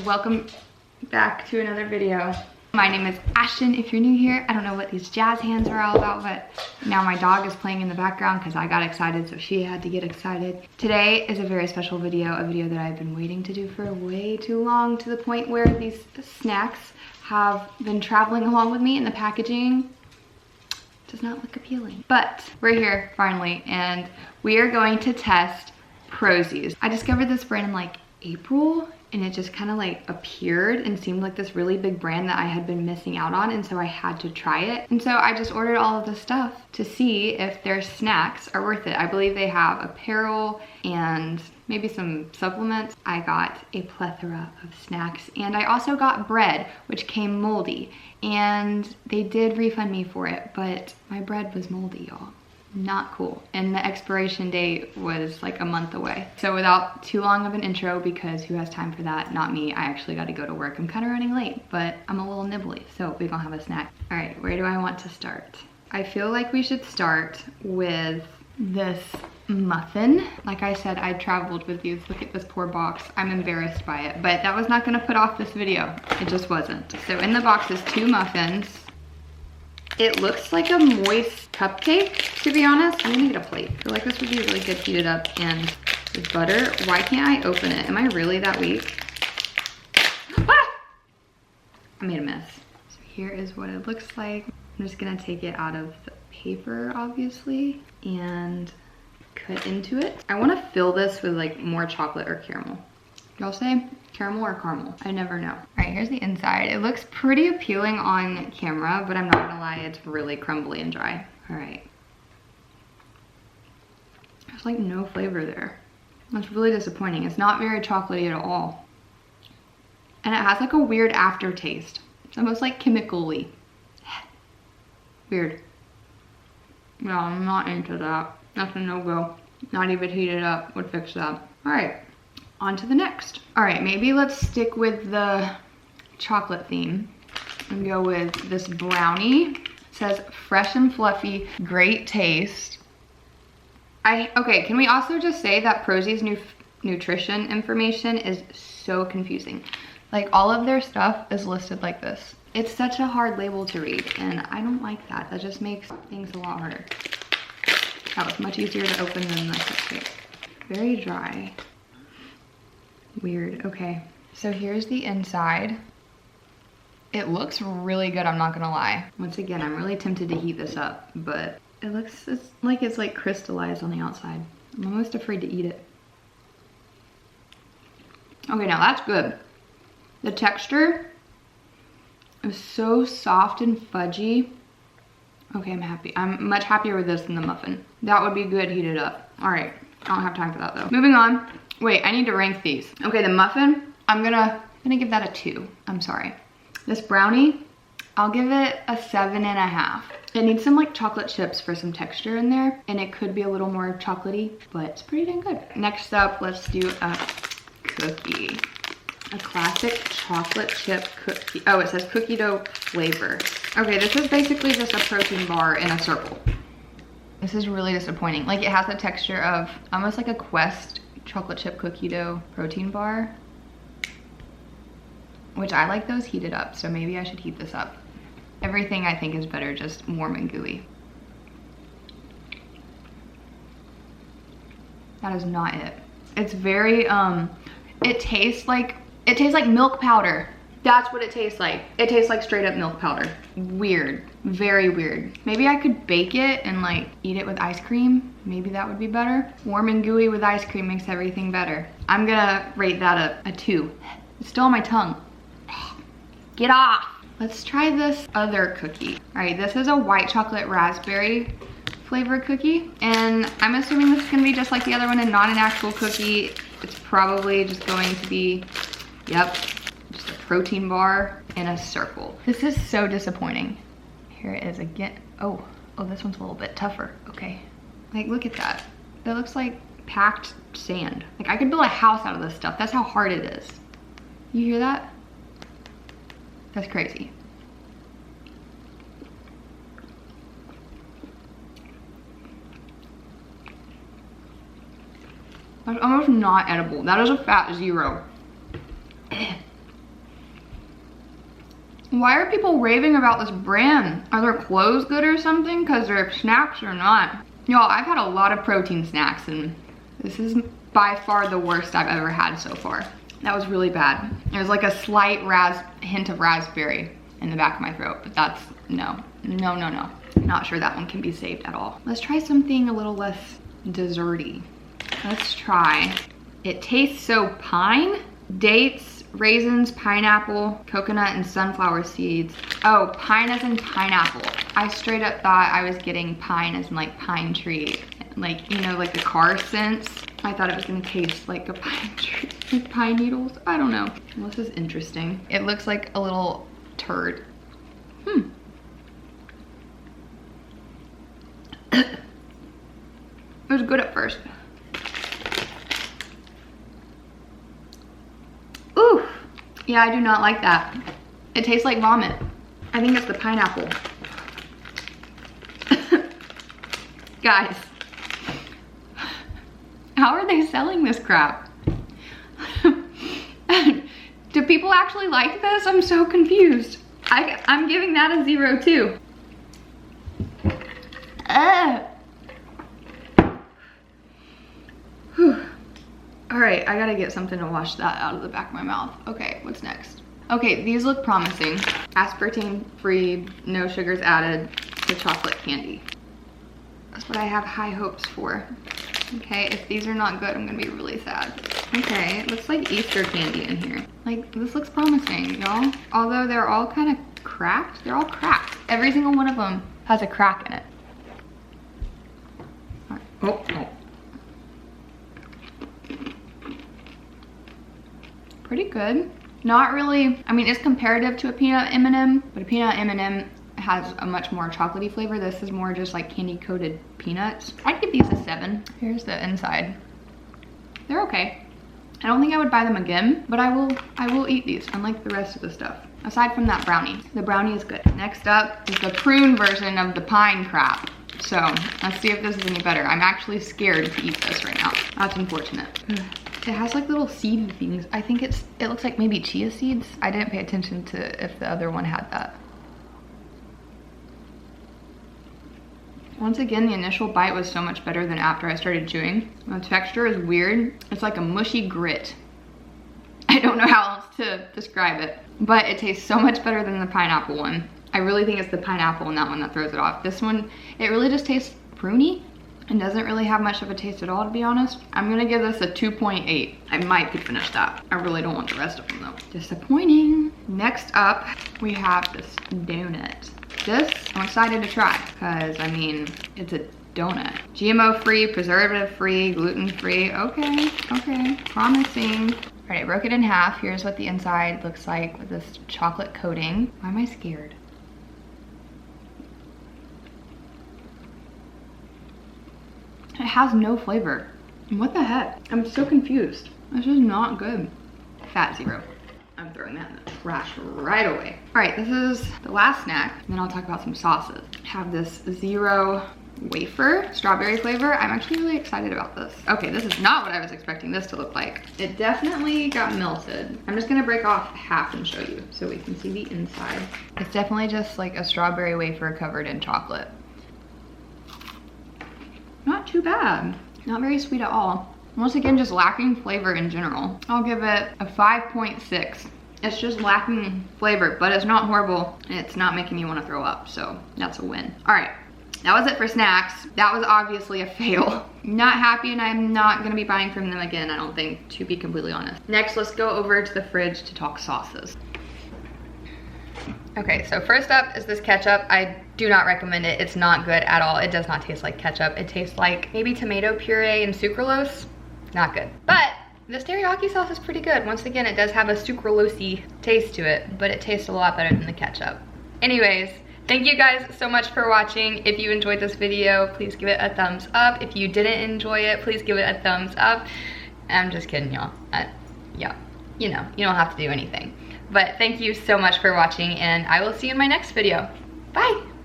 welcome back to another video. My name is Ashton. If you're new here, I don't know what these jazz hands are all about, but now my dog is playing in the background because I got excited, so she had to get excited. Today is a very special video, a video that I've been waiting to do for way too long, to the point where these snacks have been traveling along with me, and the packaging does not look appealing. But we're here finally, and we are going to test Prozis. I discovered this brand in like April, and it just kind of like appeared and seemed like this really big brand that I had been missing out on, and so I had to try it. And so I just ordered all of this stuff to see if their snacks are worth it. I believe they have apparel and maybe some supplements. I got a plethora of snacks, and I also got bread, which came moldy, and they did refund me for it, but my bread was moldy, y'all. Not cool. And the expiration date was like a month away. So without too long of an intro, because who has time for that? Not me. I actually got to go to work. I'm kind of running late, but I'm a little nibbly, so we're gonna have a snack. All right, where do I want to start? I feel like we should start with this muffin. Like I said, I traveled with these. Look at this poor box. I'm embarrassed by it, but that was not gonna put off this video. It just wasn't. So in the box is 2 muffins. It looks like a moist cupcake, to be honest. I'm gonna get a plate. I feel like this would be really good heated up and with butter. Why can't I open it? Am I really that weak? Ah! I made a mess. So here is what it looks like. I'm just gonna take it out of the paper, obviously, and cut into it. I wanna fill this with like more chocolate or caramel. Y'all say caramel or caramel? I never know. All right, here's the inside. It looks pretty appealing on camera, but I'm not gonna lie, it's really crumbly and dry. All right. There's like no flavor there. That's really disappointing. It's not very chocolatey at all. And it has like a weird aftertaste. It's almost like chemically. Weird. No, I'm not into that. That's a no-go. Not even heated up would fix that. All right. On to the next. All right, maybe let's stick with the chocolate theme and go with this brownie. It says fresh and fluffy, great taste. Okay, can we also just say that Prozis nutrition information is so confusing. Like all of their stuff is listed like this. It's such a hard label to read, and I don't like that. That just makes things a lot harder. That was much easier to open than the cupcake. Very dry. Weird. Okay, so here's the inside. It looks really good, I'm not gonna lie. Once again, I'm really tempted to heat this up, but it looks like it's like crystallized on the outside. I'm almost afraid to eat it. Okay, now that's good. The texture is so soft and fudgy. Okay, I'm happy. I'm much happier with this than the muffin. That would be good heated up. All right, I don't have time for that though. Moving on. Wait, I need to rank these. Okay, the muffin, I'm gonna give that a 2. I'm sorry. This brownie, I'll give it a 7.5. It needs some like chocolate chips for some texture in there, and it could be a little more chocolatey, but it's pretty dang good. Next up, let's do a cookie. A classic chocolate chip cookie. Oh, it says cookie dough flavor. Okay, this is basically just a protein bar in a circle. This is really disappointing. Like it has the texture of almost like a Quest chocolate chip cookie dough protein bar, which I like those heated up, so maybe I should heat this up. Everything I think is better just warm and gooey. That is not it. It's very it tastes like milk powder. That's what it tastes like. It tastes like straight up milk powder. Weird, very weird. Maybe I could bake it and like eat it with ice cream. Maybe that would be better. Warm and gooey with ice cream makes everything better. I'm gonna rate that a 2. It's still on my tongue. Get off. Let's try this other cookie. All right, this is a white chocolate raspberry flavor cookie. And I'm assuming this is gonna be just like the other one and not an actual cookie. It's probably just going to be, yep, just a protein bar in a circle. This is so disappointing. Here it is again. Oh, this one's a little bit tougher. Okay, like look at that. That looks like packed sand. Like I could build a house out of this stuff. That's how hard it is. You hear that? That's crazy. That's almost not edible. That is a fat 0. Why are people raving about this brand? Are their clothes good or something? Because their snacks are not. Y'all, I've had a lot of protein snacks and this is by far the worst I've ever had so far. That was really bad. There's like a slight hint of raspberry in the back of my throat, but that's, no. Not sure that one can be saved at all. Let's try something a little less desserty. Let's try, it tastes so pine, dates, raisins, pineapple, coconut, and sunflower seeds. Oh, pine as in pineapple. I straight up thought I was getting pine as in like pine tree. Like, you know, like the car scents. I thought it was gonna taste like a pine tree, like pine needles. I don't know. Well, this is interesting. It looks like a little turd. It was good at first. Ooh, yeah, I do not like that. It tastes like vomit. I think it's the pineapple. Guys, how are they selling this crap? Do people actually like this? I'm so confused. I'm giving that a 0 too. All right, I gotta get something to wash that out of the back of my mouth. Okay, what's next? Okay, these look promising. Aspartame free, no sugars added to chocolate candy. That's what I have high hopes for. Okay, if these are not good, I'm gonna be really sad. Okay, it looks like Easter candy in here. Like, this looks promising, y'all. Although they're all kind of cracked, they're all cracked. Every single one of them has a crack in it. All right. Oh. Pretty good. Not really, I mean, it's comparative to a peanut M&M, but a peanut M&M has a much more chocolatey flavor. This is more just like candy coated peanuts. I'd give these a 7. Here's the inside. They're okay. I don't think I would buy them again, but I will eat these, unlike the rest of the stuff. Aside from that brownie. The brownie is good. Next up is the prune version of the pine crap. So let's see if this is any better. I'm actually scared to eat this right now. That's unfortunate. It has like little seed things. I think it looks like maybe chia seeds. I didn't pay attention to if the other one had that. Once again, the initial bite was so much better than after I started chewing. The texture is weird. It's like a mushy grit. I don't know how else to describe it, but it tastes so much better than the pineapple one. I really think it's the pineapple in that one that throws it off. This one, it really just tastes pruny and doesn't really have much of a taste at all, to be honest. I'm gonna give this a 2.8. I might could finish that. I really don't want the rest of them though. Disappointing. Next up, we have this donut. This, I'm excited to try, because I mean, it's a donut. GMO free, preservative free, gluten free. Okay, promising. All right, I broke it in half. Here's what the inside looks like with this chocolate coating. Why am I scared? It has no flavor. What the heck? I'm so confused. This is not good. Fat 0. I'm throwing that in the trash right away. All right, this is the last snack, and then I'll talk about some sauces. I have this 0 wafer, strawberry flavor. I'm actually really excited about this. Okay, this is not what I was expecting this to look like. It definitely got melted. I'm just gonna break off half and show you so we can see the inside. It's definitely just like a strawberry wafer covered in chocolate. Not too bad. Not very sweet at all. Once again, just lacking flavor in general. I'll give it a 5.6. It's just lacking flavor, but it's not horrible. And it's not making me want to throw up, so that's a win. All right, that was it for snacks. That was obviously a fail. Not happy, and I'm not gonna be buying from them again, I don't think, to be completely honest. Next, let's go over to the fridge to talk sauces. Okay, so first up is this ketchup. I do not recommend it. It's not good at all. It does not taste like ketchup. It tastes like maybe tomato puree and sucralose. Not good. But this teriyaki sauce is pretty good. Once again, it does have a sucralose-y taste to it, but it tastes a lot better than the ketchup. Anyways, thank you guys so much for watching. If you enjoyed this video, please give it a thumbs up. If you didn't enjoy it, please give it a thumbs up. I'm just kidding, y'all. Yeah, you know, you don't have to do anything. But thank you so much for watching, and I will see you in my next video. Bye!